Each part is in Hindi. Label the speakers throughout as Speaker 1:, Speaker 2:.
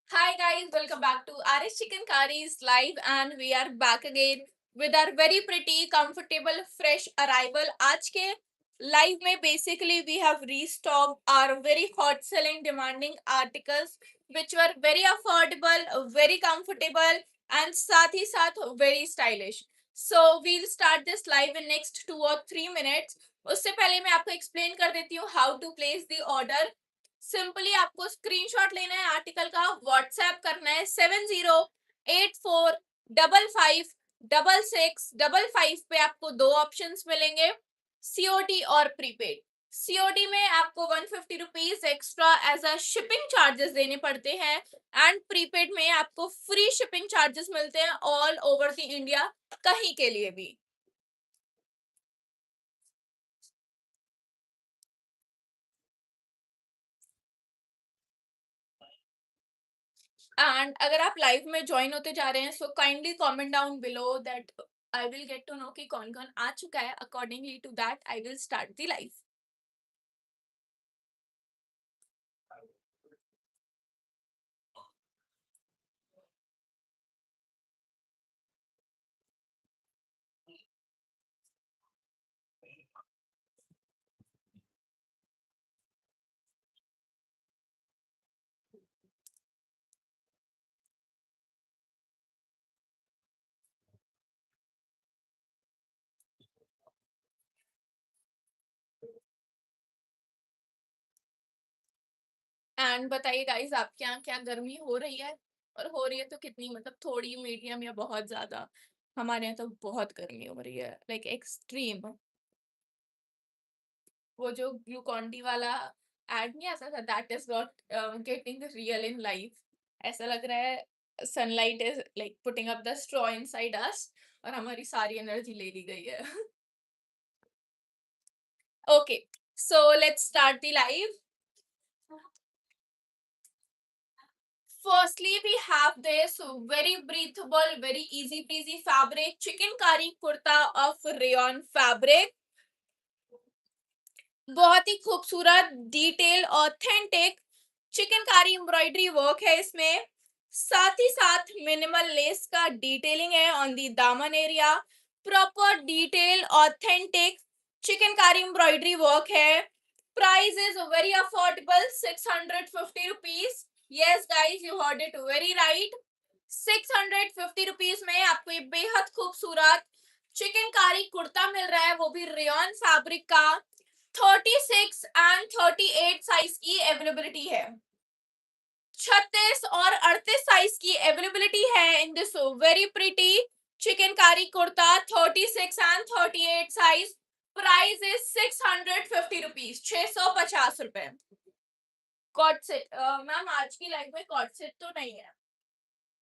Speaker 1: Hi guys, welcome back to RS Chicken Curries live, and we are back again with our very pretty, comfortable, fresh arrival. आज के live में basically we have restocked our very hot selling demanding articles which were very affordable, very comfortable and साथ ही साथ very stylish. So we'll start this live in next 2 or 3 minutes. उससे पहले मैं आपको explain कर देती हूँ how to place the order. Simply आपको स्क्रीनशॉट लेना है आर्टिकल का, व्हाट्सएप करना है 7084556655 पे। आपको दो ऑप्शंस मिलेंगे, सीओडी और प्रीपेड। सीओडी में आपको 150 rupees extra as a shipping charges देने पड़ते हैं, एंड प्रीपेड में आपको फ्री शिपिंग चार्जेस मिलते हैं ऑल ओवर द इंडिया, कहीं के लिए भी। एंड अगर आप लाइव में ज्वाइन होते जा रहे हैं, so kindly comment down below that I will get to know कि कौन कौन आ चुका है। Accordingly to that I will start the live. And बताइए गाइस, आपके यहाँ क्या गर्मी हो रही है? और हो रही है तो कितनी, मतलब थोड़ी, मीडियम या बहुत ज्यादा? हमारे यहाँ तो बहुत गर्मी हो रही है, लाइक एक्सट्रीम। वो जो ग्लूकॉन डी वाला एड नहीं आता था, that is not getting real in life. ऐसा लग रहा है sunlight is like putting up the straw inside us, और हमारी सारी एनर्जी ले ली गई है। Okay, so let's start the live. Firstly, we have this very breathable, very easy breezy fabric, chicken kari kurta of rayon fabric. बहुत ही खूबसूरत, डिटेल, ऑथेंटिक चिकन कारी एम्ब्रॉयडरी वर्क है इसमें। साथ ही साथ मिनिमल लेस का डिटेलिंग है ऑन दी दामन area. Proper detail authentic chicken कारी एम्ब्रॉयडरी वर्क है। Price is very affordable, 650 rupees. Yes guys, you heard it very right. 650 rupees में आपको ये बेहद खूबसूरत चिकन कारी कुर्ता मिल रहा है, वो भी रेयन फैब्रिक का। 36 एंड 38 साइज की अवेलेबिलिटी है। 36 और 38 साइज की अवेलेबिलिटी है in this very pretty chikankari kurta, 36 and 38 size. Price is 650 rupees, 650 रुपए। कॉट सेट मैम, आज की लाइफ में कॉट सेट तो नहीं है।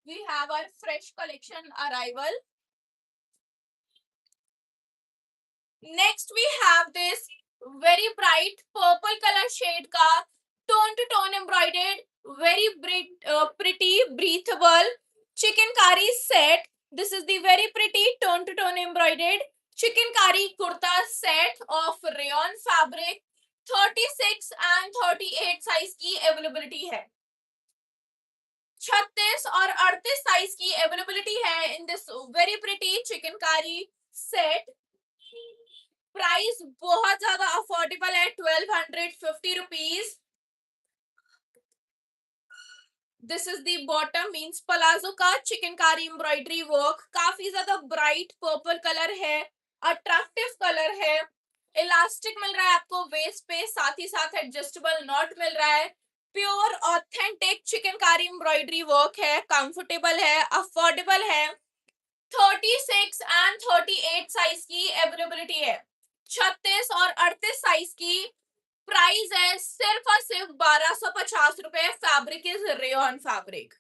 Speaker 1: We have our fresh collection arrival. Next we have this very bright purple colour shade का tone to tone embroidered very pretty breathable chicken curry set. This is the very pretty tone to tone embroidered chicken curry kurta set of rayon fabric। 36 and 38 size की अवेलेबिलिटी है। 36 और 38 साइज की अवेलेबिलिटी है in this very pretty chicken कारी सेट। प्राइस बहुत ज्यादा अफोर्डेबल है, 1250 rupees. This is the bottom, means palazzo का चिकन कारी एम्ब्रॉयडरी वर्क। काफी ज्यादा ब्राइट पर्पल कलर है, अट्रैक्टिव कलर है। इलास्टिक मिल रहा है आपको वेस्ट पे, साथ ही साथ एडजस्टेबल नॉट मिल रहा है। प्योर ऑथेंटिक चिकन कारी एम्ब्रॉयडरी वर्क है, कंफर्टेबल है, अफोर्डेबल है। 36 एंड 38 साइज की अवेलेबिलिटी है। 36 और 38 साइज की प्राइस है सिर्फ और सिर्फ 1250 रुपए। Fabric is rayon fabric.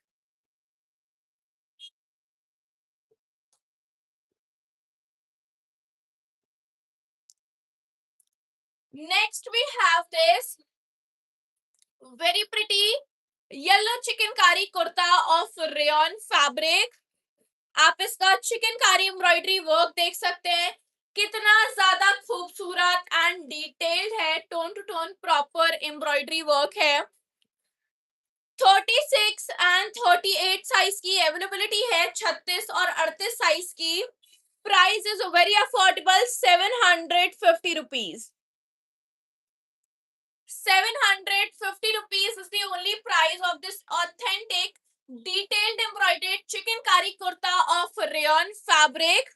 Speaker 1: Next we have this very pretty yellow chikankari kurta of rayon fabric. आप इसका चिकन कारी एम्ब्रॉयडरी वर्क देख सकते हैं, कितना ज्यादा खूबसूरत एंड डिटेल्ड है। Tone to tone proper embroidery work है। 36 एंड 38 साइज की अवेलेबिलिटी है, 36 और 38 साइज की। Price is very affordable, 750 rupees. 750 rupees is the only price of this authentic detailed embroidered chikankari kurta of rayon fabric.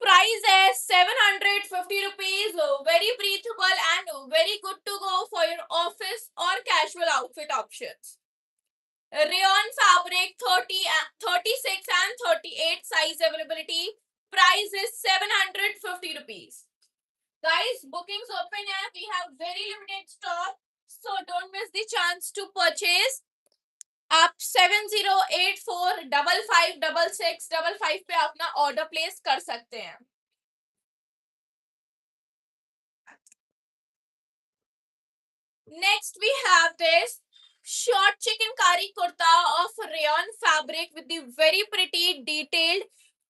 Speaker 1: Price is 750 rupees, very breathable and very good to go for your office or casual outfit options. Rayon fabric 36 and 38 size availability. Price is 750 rupees. Guys, bookings open hai. We have very limited stock, so don't miss the chance to purchase. आप 7084556655 पे अपना ऑर्डर प्लेस कर सकते हैं। Next we have this short chikankari kurta of rayon fabric with the very pretty detailed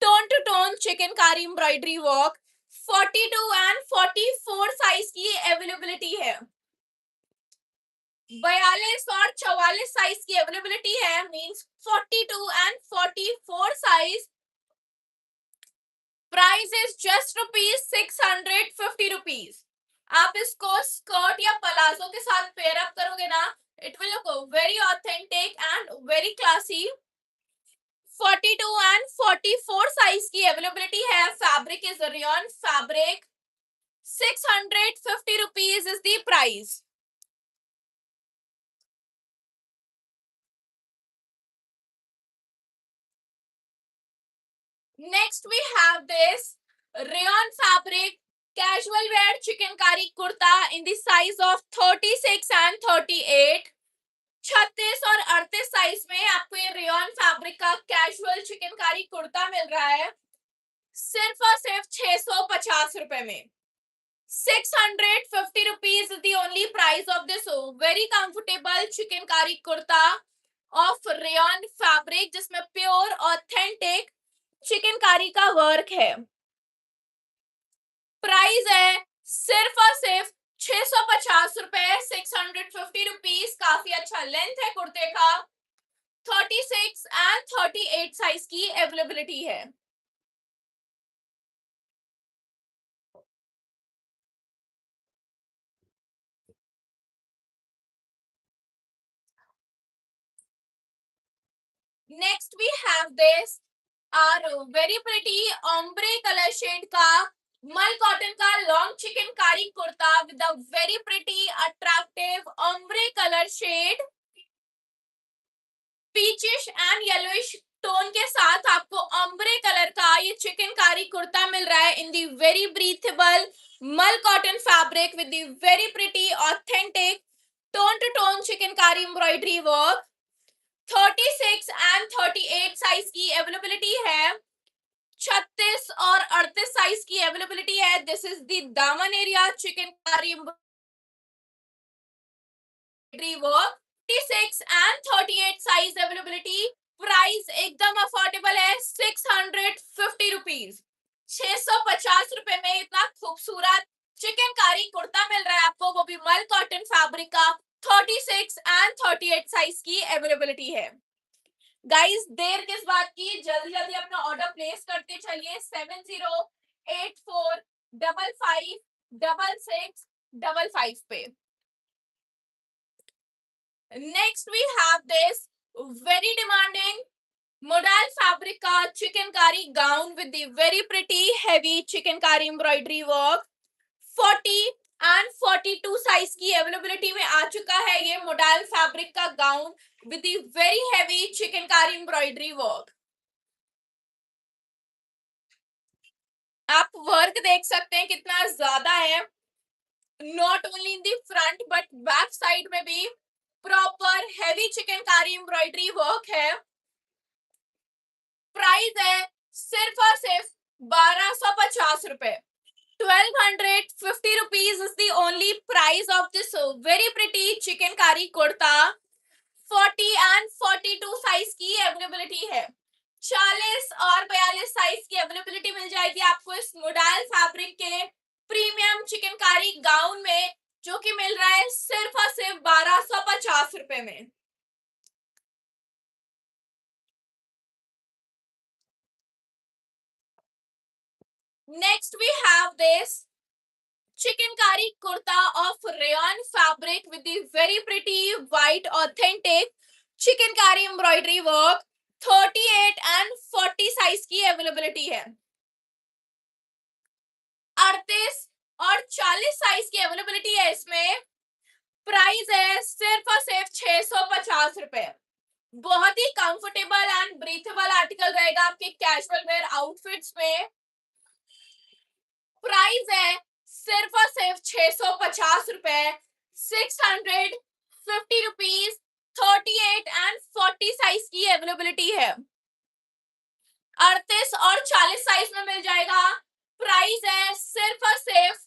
Speaker 1: tone to tone chikankari embroidery work। 42 and 44 size की अवेलेबिलिटी है। 42 और 44 साइज की अवेलेबिलिटी है, means 42 and 44 size. Price is just ₹650। आप इसको स्कर्ट या पलाजो के साथ पेयर अप करोगे ना, it will look very authentic and very classy. 42 and 44 size की अवेलेबिलिटी है। Fabric is rayon fabric. 650 rupees is the price. Next we have this rayon fabric casual wear chikankari kurta in the size of 36 and 38। 36 और 38 साइज में आपको ये रेयॉन फैब्रिक का कैजुअल चिकनकारी कुर्ता मिल रहा है, सिर्फ और सिर्फ 650 रुपए में। 650 rupees is the only price of this very comfortable chikankari kurta of rayon fabric, जिसमें प्योर ऑथेंटिक चिकनकारी का वर्क है। प्राइस है सिर्फ और सिर्फ 650 रुपए। 650 रुपीज। काफी अच्छा लेंथ है कुर्ते का। 36 एंड 38 साइज की अवेलेबिलिटी है। Next we have this are very pretty ombre colour shade का मल कॉटन का long chikankari kurta with a very pretty attractive ombre colour shade. Peachish and yellowish tone के साथ आपको ऑम्ब्रे कलर का ये चिकनकारी कुर्ता मिल रहा है in the very breathable mul cotton fabric with the very pretty authentic tone to tone chikankari embroidery work. 36 and 38 size की अवेलेबिलिटी है। 36 और 38 साइज की अवेलेबिलिटी है। This is the daman area chikankari embroidery work. 36 and 38 size availability. Price एकदम अफोर्डेबल है, 650 रुपीज। 650 रुपए में इतना खूबसूरत चिकनकारी कुर्ता मिल रहा है आपको, वो भी मल कॉटन फैब्रिक का। 36 एंड 38 साइज की अवेलेबिलिटी है। गाइस देर किस बात की, जल्दी जल्दी अपना ऑर्डर प्लेस करते चलिए 7084555655 पे। Next we have this very demanding modal fabric का chikankari gown with the very pretty heavy chikankari embroidery work. 40 and 42 size की अवेलेबिलिटी में आ चुका है ये मोडाल फैब्रिक का gown with the very heavy chikankari embroidery work. आप वर्क देख सकते हैं कितना ज्यादा है, not only in the front but back side में भी proper heavy chikankari embroidery work है। प्राइस है सिर्फ और सिर्फ 1250 रुपए। 1250 rupees is the only price of this very pretty chikankari kurta. 40 and 42 size की अवेलेबिलिटी है। 40 और 42 साइज की अवेलेबिलिटी मिल जाएगी आपको इस मोडाल फैब्रिक के प्रीमियम चिकनकारी गाउन में, जो कि मिल रहा है सिर्फ और सिर्फ 1250 रुपए रुपए में। Next we have this chikankari kurta of rayon fabric with the very pretty white authentic chikankari embroidery work. 38 and 40 size की अवेलेबिलिटी है। 38 और 40 साइज की अवेलेबिलिटी है इसमें। प्राइस है सिर्फ और सिर्फ 650 रुपए। बहुत ही कंफर्टेबल एंड ब्रीथेबल आर्टिकल रहेगा आपके कैजुअल वेयर आउटफिट्स में। प्राइस है सिर्फ और सिर्फ 650 रुपए। 650 रुपीज। 38 एंड 40 साइज की अवेलेबिलिटी है। 38 और 40 साइज में मिल जाएगा। प्राइस है सिर्फ और सिर्फ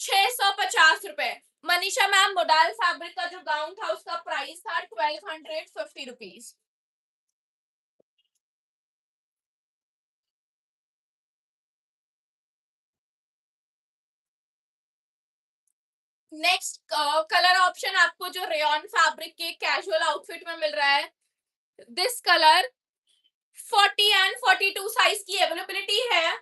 Speaker 1: 650 रुपए। मनीषा मैम, मोडाल फैब्रिक का जो गाउन था उसका प्राइस था 1250 रुपीज। नेक्स्ट कलर ऑप्शन आपको जो रेयन फैब्रिक के कैजुअल आउटफिट में मिल रहा है, दिस कलर 40 एंड 42 साइज की अवेलेबिलिटी है।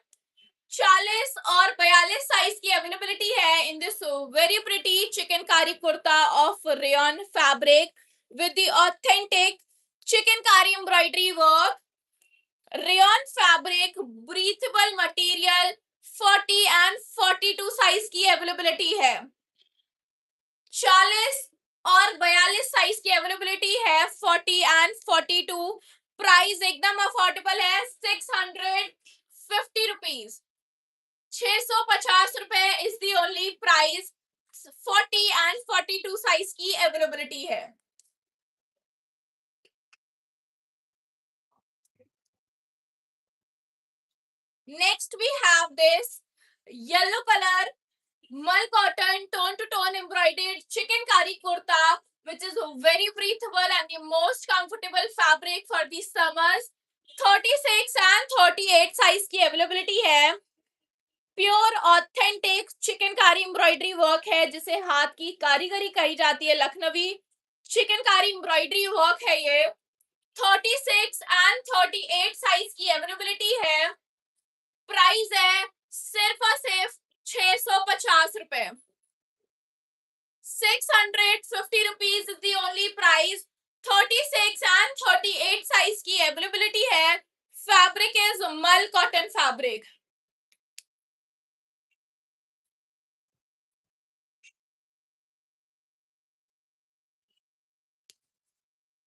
Speaker 1: 40 और 42 साइज की अवेलेबिलिटी है in this very pretty chikankari kurta of rayon fabric with the authentic chikankari embroidery work. Rayon fabric, breathable material, 40 and 42 size की अवेलेबिलिटी है। 40 और 42 साइज की अवेलेबिलिटी है। 40 एंड 42। प्राइस एकदम अफोर्डेबल है, 650 रुपीज। 650 रुपए is the only price. 40 and 42 size की अवेलेबिलिटी है। Next we have this yellow colour mul cotton tone to tone embroidered chikankari kurta which is very breathable and the most comfortable fabric for the summers। 36 and 38 size की अवेलेबिलिटी है। Pure authentic chikankari embroidery work है जिसे हाथ की कारीगरी कही जाती है, लखनवी चिकनकारी एम्ब्रॉयडरी वर्क है ये। 36 एंड 38 साइज की अवेलेबिलिटी है। प्राइस है सिर्फ और सिर्फ 650 रुपए। 650 rupees is the only price. 36 and 38 size की अवेलेबिलिटी है। फैब्रिक इज मल cotton fabric.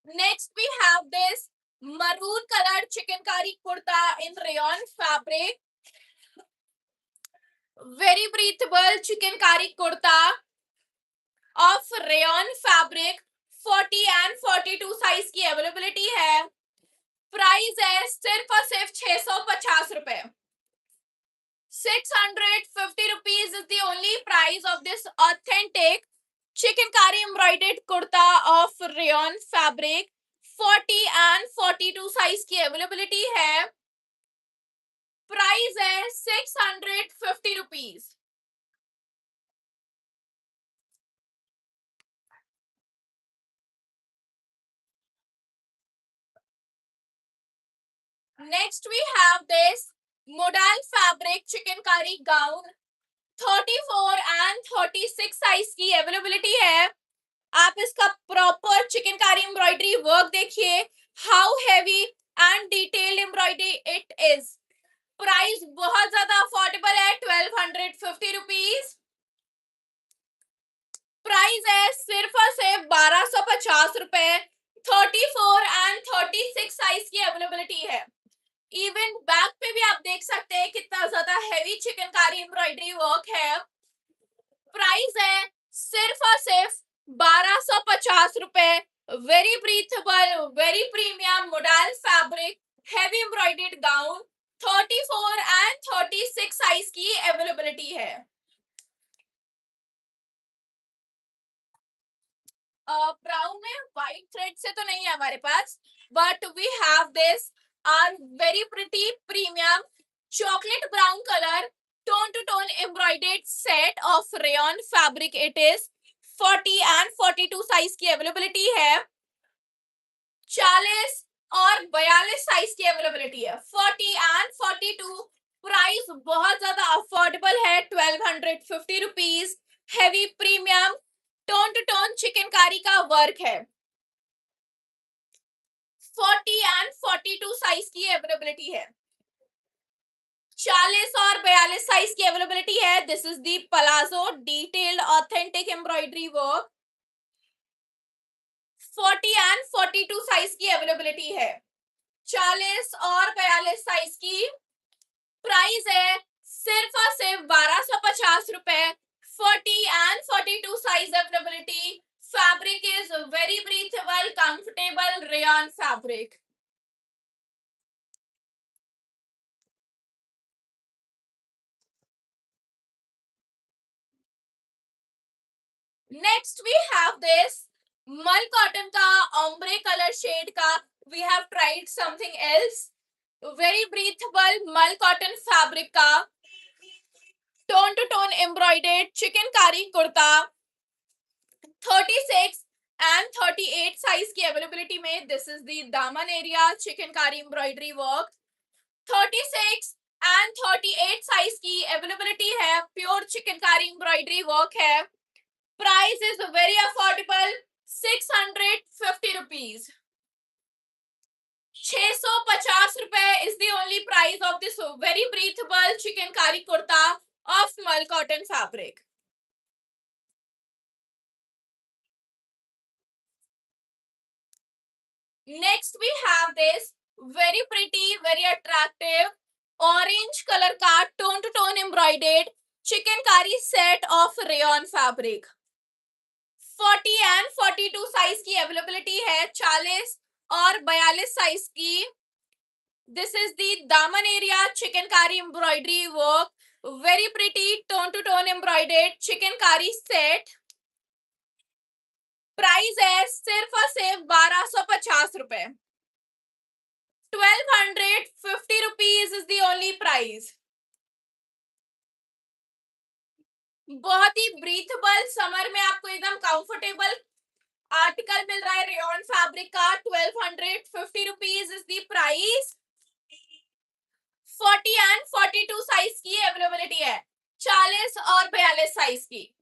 Speaker 1: Next we have this maroon colored chikankari kurta in rayon fabric, very breathable chikankari kurta of rayon fabric। 40 and 42 size की अवेलेबिलिटी है। प्राइस है सिर्फ और सिर्फ 650 रुपए। 650 rupees is the only price of this authentic chikankari embroidered kurta of rayon fabric। 40 and 42 size की अवेलेबिलिटी है। प्राइस है 650 rupees. Next we have this modal fabric chikankari gown. 34 and 36 size की अवेलेबिलिटी है। आप इसका प्रॉपर चिकनकारी एम्ब्रॉयडरी वर्क देखिए, how heavy and detailed embroidery it is. Price बहुत ज्यादा अफोर्डेबल है, 1250 रुपीज। प्राइस है सिर्फ और सिर्फ 1250 रुपए। 34 एंड 36 साइज की अवेलेबिलिटी है। इवन बैक पे भी आप देख सकते हैं कितना ज्यादा हैवी चिकनकारी एम्ब्रॉयडरी वर्क है। प्राइस है सिर्फ और सिर्फ 1250 रुपए। Very breathable, very premium modal fabric heavy embroidered gown. 34 and 36 size की अवेलेबिलिटी है। ब्राउन में व्हाइट थ्रेड से तो नहीं है हमारे पास, but we have this are very pretty premium chocolate brown colour tone to tone embroidered set of rayon fabric. It is 40 and 42 size की अवेलेबिलिटी है, 40 और 42 साइज की अवेलेबिलिटी है। 40 एंड 42 प्राइस बहुत ज्यादा अफोर्डेबल है, 1250 rupees. Heavy premium tone to tone chikankari का वर्क है। 40 एंड 42 साइज की अवेलेबिलिटी है, 40 और 42 साइज की अवेलेबिलिटी है। This is the palazzo detailed authentic embroidery work. 40 and 42 size की अवेलेबिलिटी है, 40 और 42 साइज की। प्राइस है सिर्फ और सिर्फ 1250 रुपए। 40 and 42 size availability. Fabric is very breathable, comfortable rayon fabric. Next we have this mul cotton का ombre कलर शेड का। We have tried something else, very breathable mul cotton fabric का tone to tone embroidered chikankari kurta. 36 and 38 size की अवेलेबिलिटी में। This is the daman area chikankari embroidery work. 36 and 38 size की अवेलेबिलिटी है, प्योर चिकनकारी एम्ब्रॉयडरी वर्क है। Price is very affordable, 650 rupees. 650 रुपए is the only price of this very breathable chikankari kurta of mul cotton fabric. Next we have this very pretty, very attractive orange color का tone to tone embroidered chikankari set of rayon fabric। 40 and 42 size की अवेलेबिलिटी है, 40 और 42 साइज की। This is the daman area chikankari embroidery work, very pretty tone to tone embroidered chikankari set. Price है सिर्फ और सिर्फ 1250 रुपए। 1250 rupees is the only price. बहुत ही ब्रीथेबल, समर में आपको एकदम कंफर्टेबल आर्टिकल मिल रहा है रेयॉन फैब्रिक का। 1250 rupees is the price. 40 and 42 size की अवेलेबिलिटी है, 40 और 42 साइज की।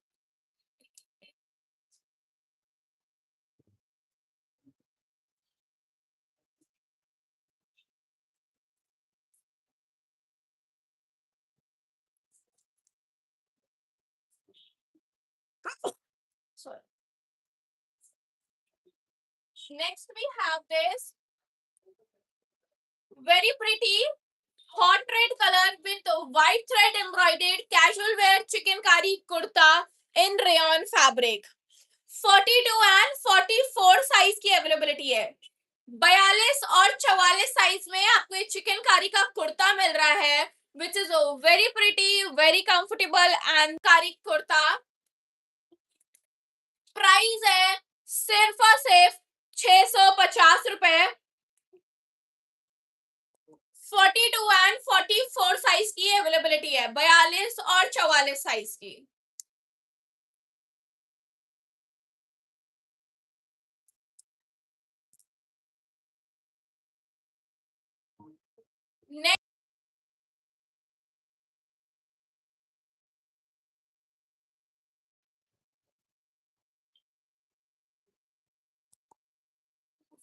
Speaker 1: Next we have this very pretty hot red color with white thread embroidered casual wear chicknकारी kurta in rayon fabric। 42 and 44 size की अवेलेबिलिटी है, 42 और 44 साइज में आपको ये चिकनकारी का कुर्ता मिल रहा है, which is very pretty, very comfortable and कारी कुर्ता। प्राइस है सिर्फ और सिर्फ 650 रुपए। 42 एंड 44 साइज की अवेलेबिलिटी है, 42 और 44 साइज की। Next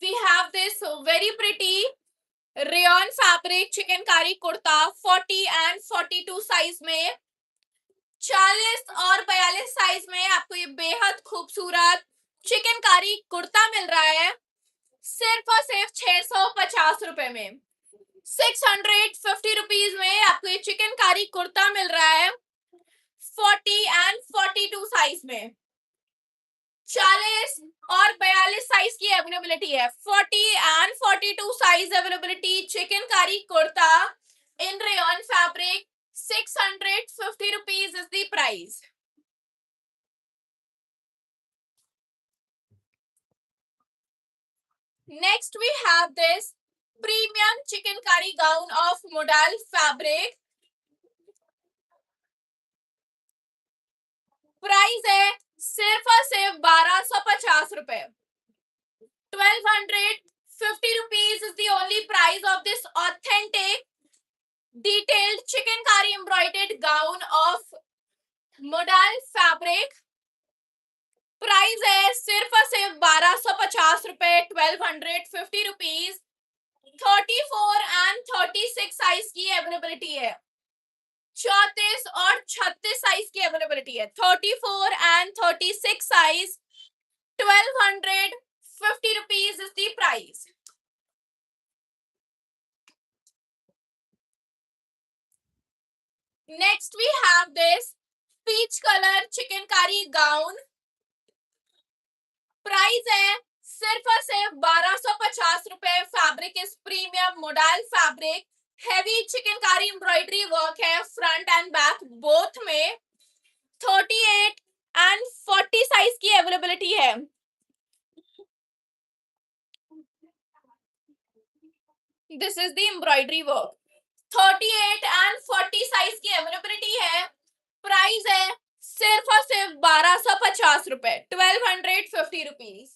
Speaker 1: we have this very pretty rayon fabric chikankari kurta 40 and 42 size में। 40 और 42 साइज में आपको ये बेहद खूबसूरत चिकनकारी कुर्ता मिल रहा है, सिर्फ और सिर्फ 650 रुपए में। 650 रुपीज में आपको ये चिकनकारी कुर्ता मिल रहा है, 40 एंड 42 साइज में। 40 और 42 साइज की अवेलेबिलिटी है, 40 and 42 size availability chikankari kurta in rayon fabric. 650 rupees is the price. Next we have this premium chikankari gown of modal fabric. Price है सिर्फ और सिर्फ 1250 रुपए। 1250 rupees is the only price of this authentic detailed chikankari embroidered gown of modal fabric। Price है सिर्फ और सिर्फ 1250 रुपए। 1250 रुपीज। 34 और 36 साइज की अवेलेबिलिटी है। 34 और 36 साइज की अवेलेबिलिटी है। 34 और 36 size. 1250 rupees is the price। Next we have this peach color chicankari gown। Price है सिर्फ और सिर्फ 1250 रुपए। Fabric is premium modal fabric. Heavy chikankari embroidery work है फ्रंट एंड बैक बोथ में। 38 और 40 साइज की अवेलेबिलिटी है। This is the embroidery work. 38 और 40 साइज की अवेलेबिलिटी है। प्राइस है सिर्फ और सिर्फ 1250 रुपए। 1250 rupees।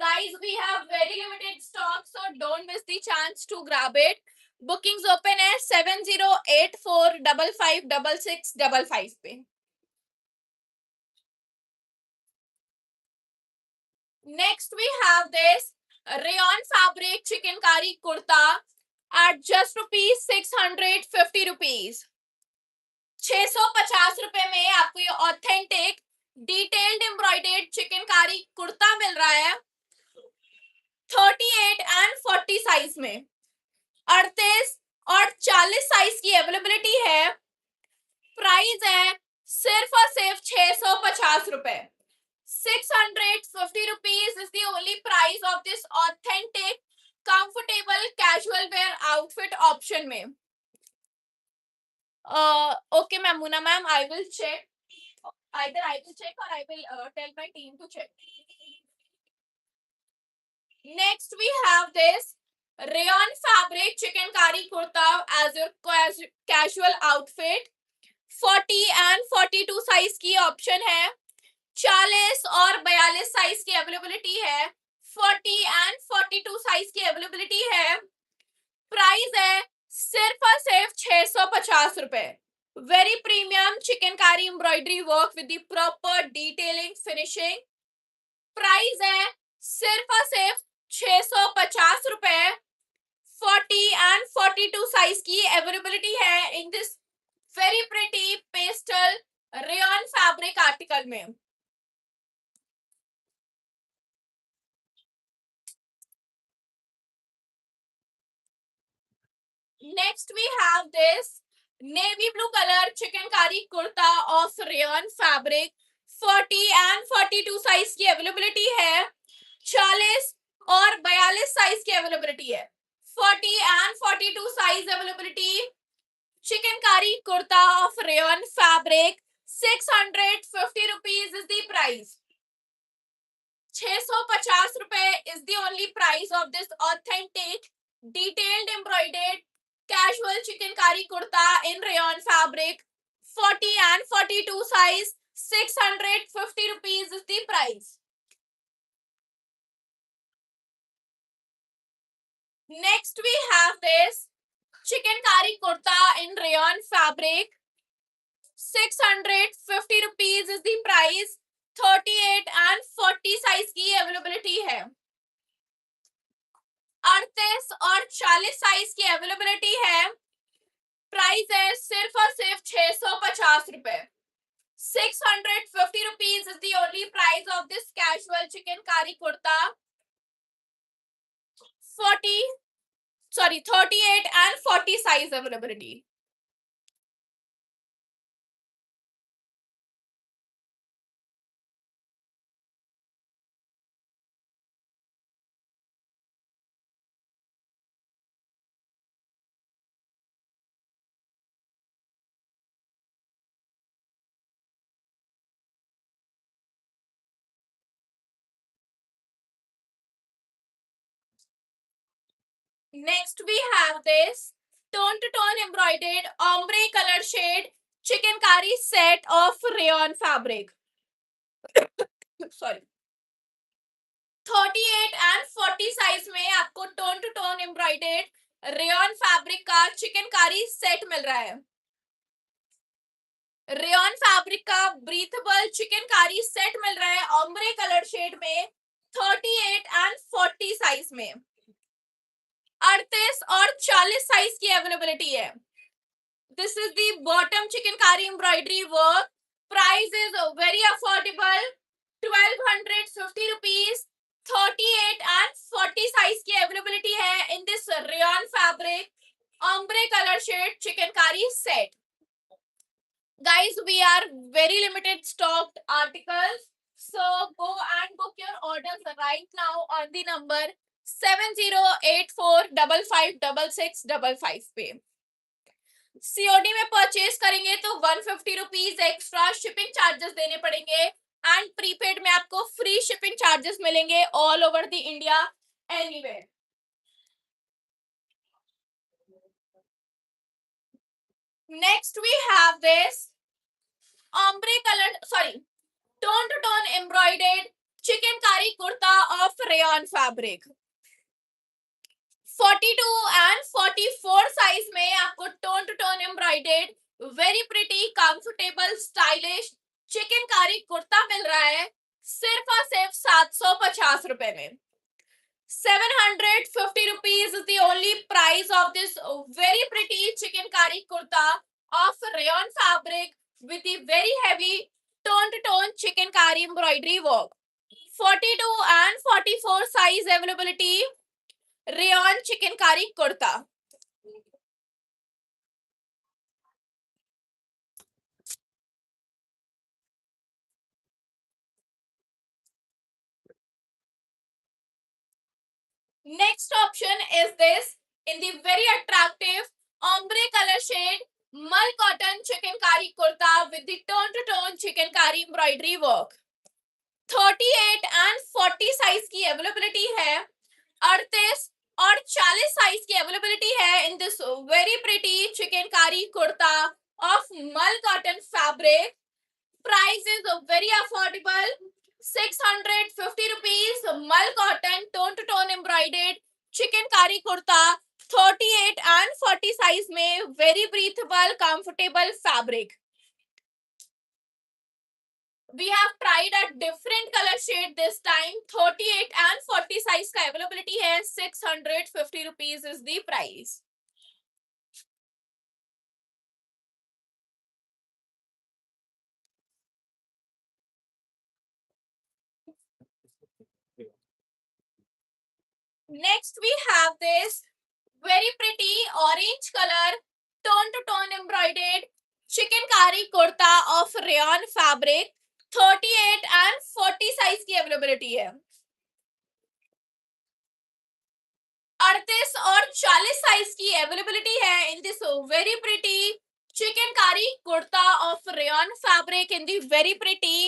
Speaker 1: Guys, we have very limited stock, so don't miss the chance to grab it. Bookings open है 7084556655 पे। Next we have this rayon fabric chikankari kurta at just rupees 650 rupees। 650 रुपए में आपको ये authentic detailed embroidered chikankari kurta मिल रहा है। 38 और 40 साइज में। 38 और 40 साइज की अवेलेबिलिटी है। प्राइस है सिर्फ और सिर्फ 650 रुपए। 650 rupees is the only price of this authentic comfortable casual wear outfit option में। Okay Mamuna ma'am, I will check। Either I will check or I will tell my team to check। Next we have this rayon fabric chikankari kurta as your casual outfit। 40 और 42 साइज की ऑप्शन है। 40 और 42 साइज की अवेलेबिलिटी है। 40 और 42 साइज की अवेलेबिलिटी है। प्राइस है सिर्फ और सिर्फ 650 रुपए। Very premium chikankari embroidery work with the proper detailing finishing. Price है सिर्फ और सिर्फ 650 रुपए। 40 और 42 साइज की अवेलेबिलिटी है in this very pretty pastel rayon fabric article में। Next we have this navy blue color chicankari kurta of rayon fabric। 40 और 42 साइज की अवेलेबिलिटी है। 40 और 42 साइज की अवेलेबिलिटी है। 40 और 42 size availability. Chikankari kurta of rayon fabric. 650 rupees is the price। 650 रुपए is the only price of this authentic detailed embroidered casual chicankari kurta in rayon fabric। 40 and 42 size। 650 rupees is the price। Next we have this chicankari kurta in rayon fabric। 650 rupees is the price। 38 and 40 size की अवेलेबिलिटी है। 38 और 40 साइज की अवेलेबिलिटी है। प्राइस है सिर्फ और सिर्फ 650 रुपए। 650 rupees is the only price of this casual chicankari kurta। 38 and 40 size availability। Next we have this tone to tone embroidered ombre color shade chicankari set of rayon fabric। Sorry 38 and 40 size में आपको tone to tone embroidered rayon fabric का चिकनकारी सेट मिल रहा है। रेयॉन फैब्रिक का ब्रीथेबल चिकनकारी सेट मिल रहा है ऑम्ब्रे कलर शेड में 38 एंड 40 साइज में। 38 और 40 साइज की अवेलेबिलिटी है। This is the bottom chicankari embroidery work. Price is very affordable, 1250 rupees. 38 and 40 size की availability है in this rayon fabric, ombre color shade chicankari set. Guys, we are very limited stocked articles, so go and book your orders right now on the number 7084556655 पे। सीओडी में परचेज करेंगे तो 150 रुपीज एक्स्ट्रा शिपिंग चार्जेस देने पड़ेंगे एंड प्रीपेड में आपको फ्री शिपिंग चार्जेस मिलेंगे all over the India anywhere. Next we have this ombre color, sorry, tone to tone embroidered chicankari kurta of rayon fabric। 42 and 44 size में आपको tone to tone embroidered very pretty comfortable stylish chikankari kurta मिल रहा है सिर्फ और सिर्फ 750 रुपए में। 750 rupees is the only price of this very pretty chicankari kurta of rayon fabric with the very heavy tone to tone chicankari embroidery work। 42 and 44 size availability rayon chikankari kurta. Next option is this in the very attractive ombre color shade mul cotton chikankari kurta with the tone to tone chikankari embroidery work. 38 and 40 size की अवेलेबिलिटी है। 38 और 40 साइज की अवेलेबिलिटी है in this very pretty chikankari kurta of mul cotton fabric. Price is very affordable, 650 rupees mul cotton tone to tone embroidered chikankari kurta 38 and 40 size में very breathable comfortable fabric. We have tried a different color shade this time। 38 and 40 size का अवेलेबिलिटी है। 650 rupees is the price। Next we have this very pretty orange color tone to tone embroidered chicankari kurta of rayon fabric। 38 and 40 size की अवेलेबिलिटी है। 38 और 40 साइज की अवेलेबिलिटी है in this very pretty chikankari kurta of rayon fabric in the very pretty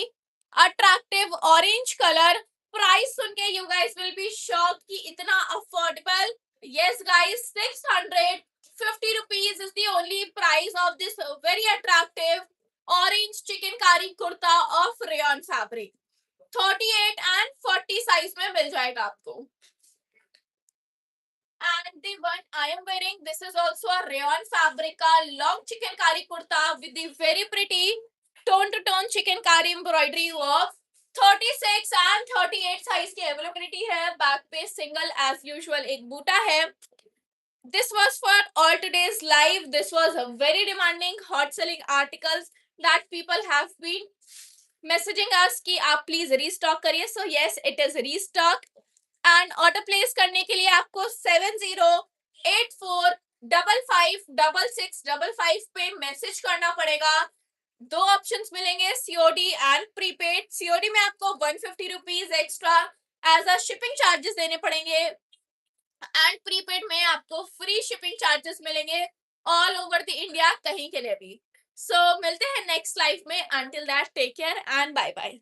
Speaker 1: attractive orange colour. Price सुन के you guys will be shocked कि इतना अफोर्डेबल। Yes guys 650 rupees is the only price of this very attractive orange chicankari kurta of rayon fabric। 38 and 40 size में मिल जाएगा आपको। And the one I am wearing, this is also a rayon fabric का long chicankari kurta with the very pretty tone to tone chicankari embroidery work। 36 and 38 size की अवेलेबिलिटी है। बैक पे सिंगल एज यूजुअल एक बूटा है। This was for all today's live। This was a very demanding hot selling articles that people have been messaging us कि आप प्लीज रीस्टॉक करिए। So yes it is restock and order place करने के लिए आपको 7084555655 पे मैसेज करना पड़ेगा। दो ऑप्शंस मिलेंगे सीओडी एंड प्रीपेड। सीओडी में आपको 150 rupees extra as a shipping charges देने पड़ेंगे एंड प्रीपेड में आपको फ्री शिपिंग चार्जेस मिलेंगे ऑल ओवर द इंडिया कहीं के लिए भी। सो मिलते हैं नेक्स्ट लाइव में। Until that take care and bye bye.